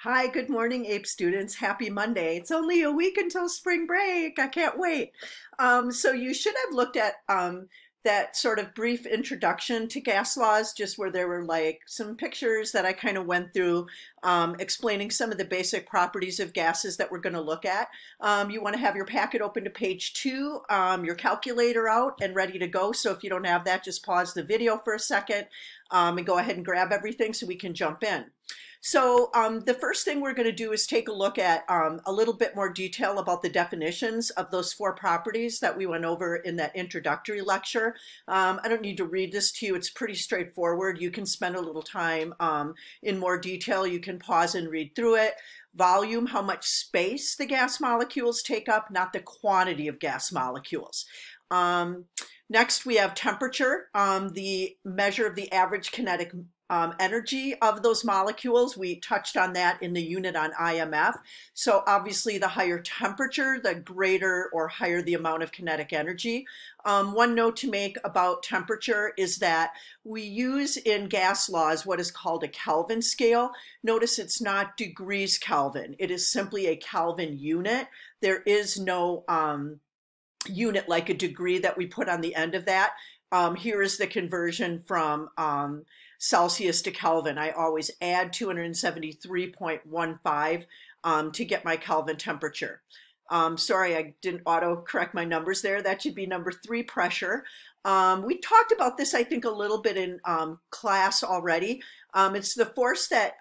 Hi, good morning, APE students. Happy Monday. It's only a week until spring break. I can't wait. So you should have looked at that sort of brief introduction to gas laws, just where there were like some pictures that I kind of went through explaining some of the basic properties of gases that we're going to look at. You want to have your packet open to page 2, your calculator out and ready to go. So if you don't have that, just pause the video for a second and go ahead and grab everything so we can jump in. So the first thing we're going to do is take a look at a little bit more detail about the definitions of those 4 properties that we went over in that introductory lecture. I don't need to read this to you. It's pretty straightforward. You can spend a little time in more detail. You can pause and read through it. Volume, how much space the gas molecules take up, not the quantity of gas molecules. Next, we have temperature, the measure of the average kinetic energy of those molecules. We touched on that in the unit on IMF. So obviously the higher temperature, the greater or higher the amount of kinetic energy. One note to make about temperature is that we use in gas laws what is called a Kelvin scale. Notice it's not degrees Kelvin. It is simply a Kelvin unit. There is no unit like a degree that we put on the end of that. Here is the conversion from Celsius to Kelvin. I always add 273.15 to get my Kelvin temperature. Sorry, I didn't auto-correct my numbers there. That should be number 3, pressure. We talked about this, I think, a little bit in class already. It's the force that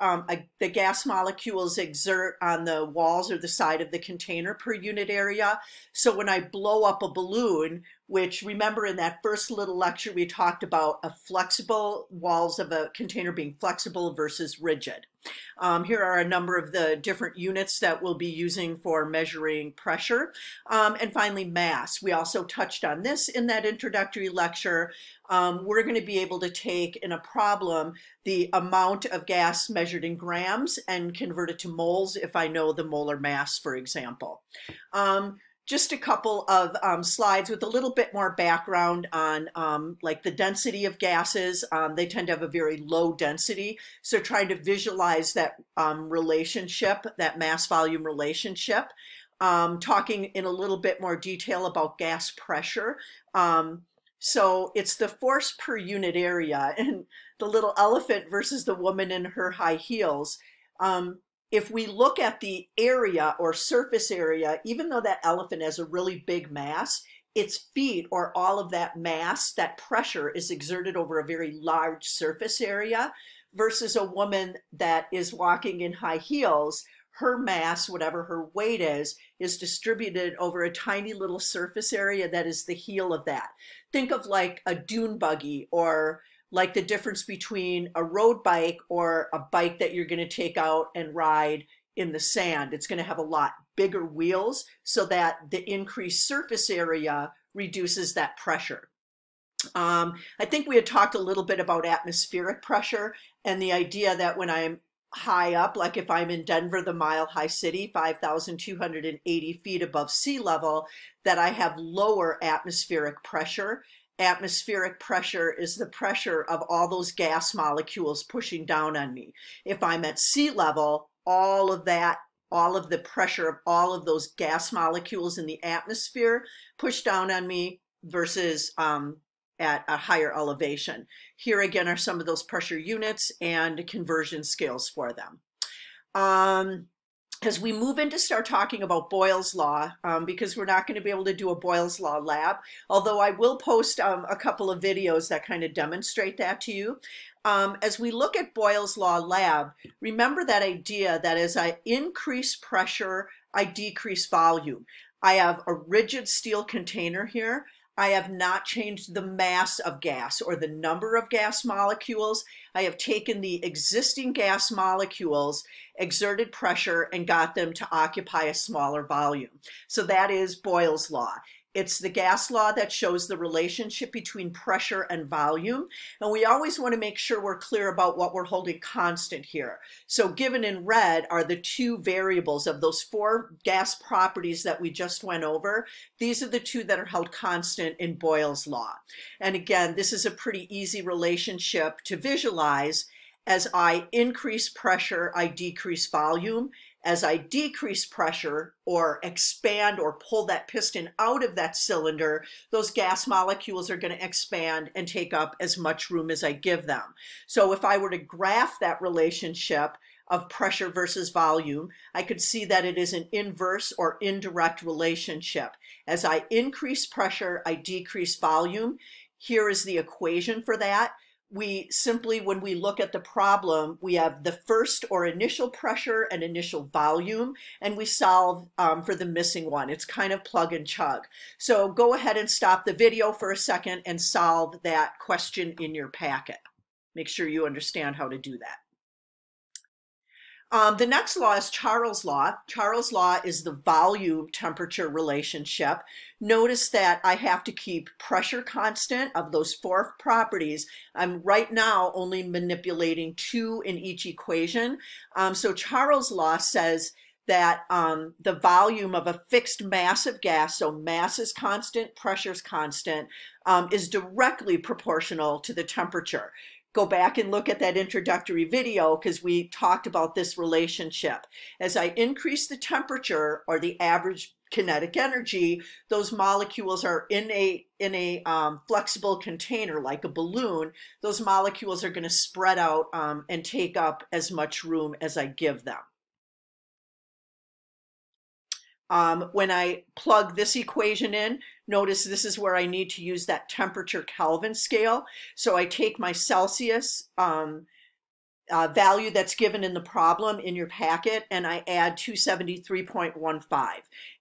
the gas molecules exert on the walls or the side of the container per unit area. So when I blow up a balloon, which remember in that first little lecture we talked about a flexible walls of a container being flexible versus rigid. Here are a number of the different units that we'll be using for measuring pressure. And finally, mass. We also touched on this in that introductory lecture. We're going to be able to take in a problem the amount of gas measured in grams and convert it to moles if I know the molar mass, for example. Just a couple of slides with a little bit more background on like the density of gases. They tend to have a very low density. So trying to visualize that relationship, that mass volume relationship. Talking in a little bit more detail about gas pressure. So it's the force per unit area, and the little elephant versus the woman in her high heels. If we look at the area or surface area, even though that elephant has a really big mass, its feet or all of that mass, that pressure is exerted over a very large surface area versus a woman that is walking in high heels. Her mass, whatever her weight is distributed over a tiny little surface area that is the heel of that. Think of like a dune buggy or like the difference between a road bike or a bike that you're going to take out and ride in the sand. It's going to have a lot bigger wheels so that the increased surface area reduces that pressure. I think we had talked a little bit about atmospheric pressure and the idea that when I'm high up, like if I'm in Denver, the Mile High City, 5,280 feet above sea level, that I have lower atmospheric pressure. Atmospheric pressure is the pressure of all those gas molecules pushing down on me. If I'm at sea level, all of the pressure of all of those gas molecules in the atmosphere push down on me versus at a higher elevation. Here again are some of those pressure units and conversion scales for them. As we move in to start talking about Boyle's Law, because we're not going to be able to do a Boyle's Law lab, although I will post a couple of videos that kind of demonstrate that to you. As we look at Boyle's Law lab, remember that idea that as I increase pressure, I decrease volume. I have a rigid steel container here. I have not changed the mass of gas or the number of gas molecules. I have taken the existing gas molecules, exerted pressure, and got them to occupy a smaller volume. So that is Boyle's Law. It's the gas law that shows the relationship between pressure and volume. And we always want to make sure we're clear about what we're holding constant here. So given in red are the 2 variables of those 4 gas properties that we just went over. These are the 2 that are held constant in Boyle's Law. And again, this is a pretty easy relationship to visualize. As I increase pressure, I decrease volume. As I decrease pressure or expand or pull that piston out of that cylinder, those gas molecules are going to expand and take up as much room as I give them. So if I were to graph that relationship of pressure versus volume, I could see that it is an inverse or indirect relationship. As I increase pressure, I decrease volume. Here is the equation for that. We simply, when we look at the problem, we have the first or initial pressure and initial volume, and we solve for the missing one. It's kind of plug and chug. So go ahead and stop the video for a second and solve that question in your packet. Make sure you understand how to do that. The next law is Charles' law. Charles' law is the volume-temperature relationship. Notice that I have to keep pressure constant of those 4 properties. I'm right now only manipulating 2 in each equation. So Charles' law says that the volume of a fixed mass of gas, so mass is constant, pressure is constant, is directly proportional to the temperature. Go back and look at that introductory video because we talked about this relationship. As I increase the temperature or the average kinetic energy, those molecules are in a flexible container like a balloon. Those molecules are going to spread out and take up as much room as I give them. When I plug this equation in, notice this is where I need to use that temperature Kelvin scale. So I take my Celsius value that's given in the problem in your packet, and I add 273.15.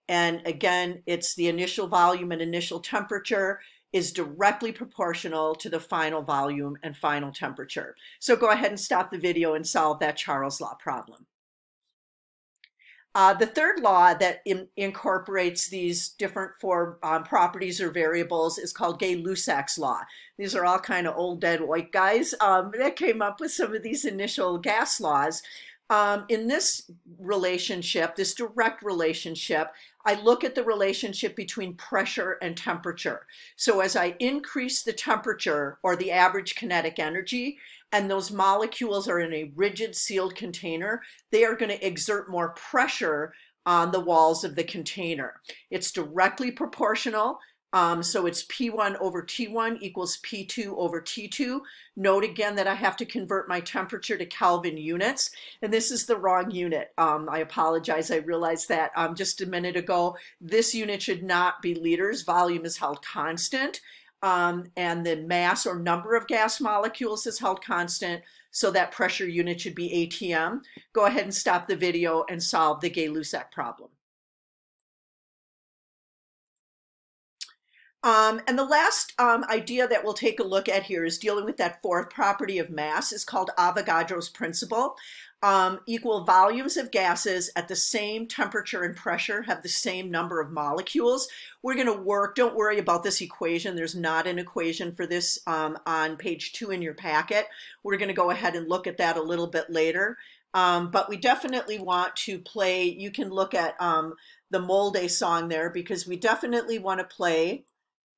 And again, it's the initial volume and initial temperature is directly proportional to the final volume and final temperature. So go ahead and stop the video and solve that Charles' law problem. The third law that incorporates these different 4 properties or variables is called Gay-Lussac's law. These are all kind of old dead white guys that came up with some of these initial gas laws. In this relationship, this direct relationship, I look at the relationship between pressure and temperature. So as I increase the temperature or the average kinetic energy, and those molecules are in a rigid sealed container, they are going to exert more pressure on the walls of the container. It's directly proportional. So it's P1 over T1 equals P2 over T2. Note again that I have to convert my temperature to Kelvin units, and this is the wrong unit. I apologize, I realized that just a minute ago. This unit should not be liters. Volume is held constant, and the mass or number of gas molecules is held constant, so that pressure unit should be ATM. Go ahead and stop the video and solve the Gay-Lussac problem. And the last idea that we'll take a look at here is dealing with that 4th property of mass. Is called Avogadro's principle. Equal volumes of gases at the same temperature and pressure have the same number of molecules. We're going to work, don't worry about this equation. There's not an equation for this on page 2 in your packet. We're going to go ahead and look at that a little bit later. But we definitely want to play, you can look at the Molde song there, because we definitely want to play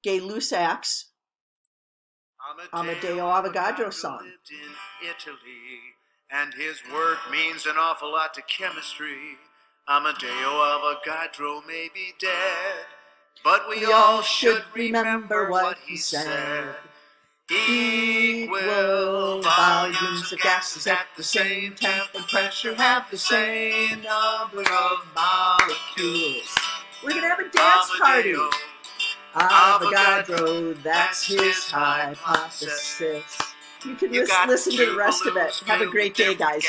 Gay-Lussac's Amedeo Avogadro song. Lived in Italy, and his work means an awful lot to chemistry. Amedeo Avogadro may be dead, but we all should remember what he said. Equal volumes of gases at the same temp and pressure have the same number of molecules. We're going to have a dance party. Avogadro, that's his hypothesis. You can listen to the rest of it. Have a great day, guys.